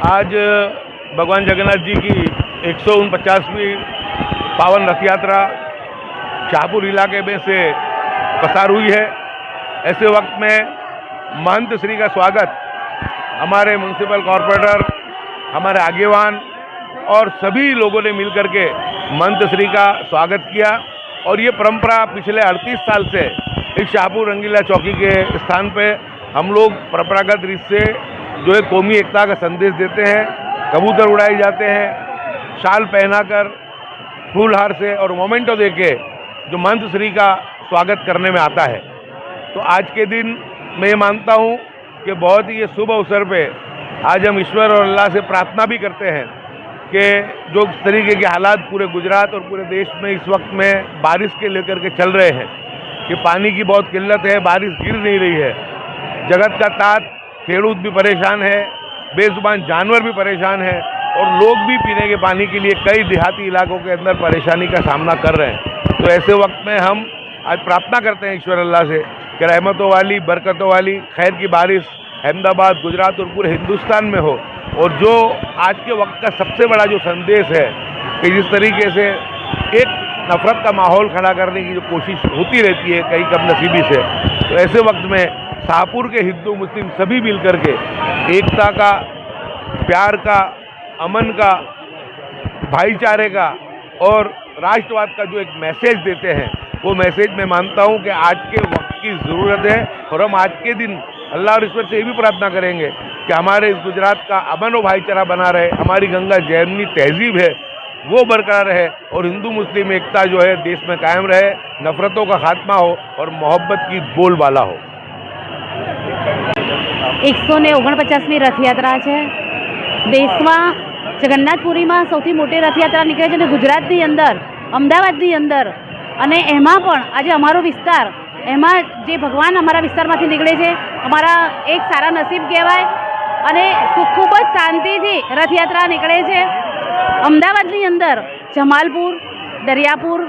आज भगवान जगन्नाथ जी की 149वीं पावन रथ यात्रा शाहपुर इलाके में से पसार हुई है। ऐसे वक्त में महंत श्री का स्वागत हमारे म्यूनसिपल कॉरपोरेटर, हमारे आगेवान और सभी लोगों ने मिलकर के महंत श्री का स्वागत किया। और ये परंपरा पिछले 38 साल से इस शाहपुर रंगीला चौकी के स्थान पे हम लोग परंपरागत रीत से जो है कौमी एकता का संदेश देते हैं। कबूतर उड़ाए जाते हैं, शाल पहनाकर, फूलहार से और मोमेंटो देके जो महंत श्री का स्वागत करने में आता है। तो आज के दिन मैं ये मानता हूँ कि बहुत ही ये शुभ अवसर पे आज हम ईश्वर और अल्लाह से प्रार्थना भी करते हैं कि जो तरीके के हालात पूरे गुजरात और पूरे देश में इस वक्त में बारिश के लेकर के चल रहे हैं कि पानी की बहुत किल्लत है, बारिश गिर नहीं रही है, जगत का तात, खेडूत भी परेशान है, बेजुबान जानवर भी परेशान है और लोग भी पीने के पानी के लिए कई देहाती इलाकों के अंदर परेशानी का सामना कर रहे हैं। तो ऐसे वक्त में हम आज प्रार्थना करते हैं ईश्वर अल्लाह से कि रहमतों वाली, बरकतों वाली, खैर की बारिश अहमदाबाद, गुजरात और पूरे हिंदुस्तान में हो। और जो आज के वक्त का सबसे बड़ा जो संदेश है कि जिस तरीके से एक नफरत का माहौल खड़ा करने की जो कोशिश होती रहती है कई कमनसीबी से, तो ऐसे वक्त में शाहपुर के हिंदू मुस्लिम सभी मिलकर के एकता का, प्यार का, अमन का, भाईचारे का और राष्ट्रवाद का जो एक मैसेज देते हैं, वो मैसेज मैं मानता हूँ कि आज के वक्त की ज़रूरत है। और हम आज के दिन अल्लाह और ईश्वर से ये भी प्रार्थना करेंगे कि हमारे इस गुजरात का अमन और भाईचारा बना रहे, हमारी गंगा जैमनी तहजीब है वो बरकरार रहे और हिंदू मुस्लिम एकता जो है देश में कायम रहे, नफरतों का खात्मा हो और मोहब्बत की बोलबाला हो। 149મી રથયાત્રા છે। દેશમાં જગન્નાથપુરીમાં સૌથી મોટી રથયાત્રા નીકળે છે અને ગુજરાતની અંદર, અમદાવાદની અંદર અને એમાં પણ આજે અમારો વિસ્તાર, એમાં જે ભગવાન અમારા વિસ્તારમાંથી નીકળે છે, અમારા એક સારા નસીબ કહેવાય અને ખૂબ જ શાંતિથી રથયાત્રા નીકળે છે। અમદાવાદની અંદર જમાલપુર, દરિયાપુર,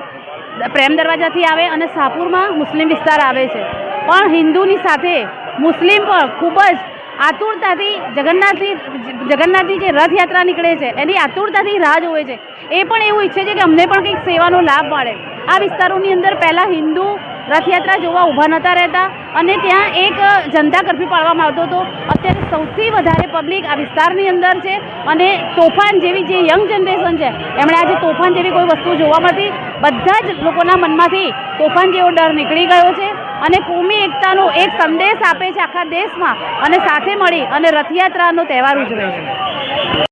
પ્રેમ દરવાજાથી આવે અને શાહપુરમાં મુસ્લિમ વિસ્તાર આવે છે, પણ હિન્દુની સાથે મુસ્લિમ પણ ખૂબ જ આતુરતાથી જગન્નાથની જે રથયાત્રા નીકળે છે એની આતુરતાથી રાહ જોવે છે। એ પણ એવું ઈચ્છે છે કે અમને પણ કંઈક સેવાનો લાભ મળે। આ વિસ્તારોની અંદર પહેલાં હિન્દુ રથયાત્રા જોવા ઊભા નહોતા રહેતા અને ત્યાં એક જનતા કર્ફ્યુ પાડવામાં આવતો હતો। અત્યારે સૌથી વધારે પબ્લિક આ વિસ્તારની અંદર છે અને તોફાન જેવી જે યંગ જનરેશન છે એમણે આજે તોફાન જેવી કોઈ વસ્તુ જોવા મળતી, બધા જ લોકોના મનમાંથી તોફાન જેવો ડર નીકળી ગયો છે અને કોમી એકતાનો એક સંદેશ આપે છે આખા દેશમાં અને સાથે મળી અને રથયાત્રાનો તહેવાર ઉજવે છે।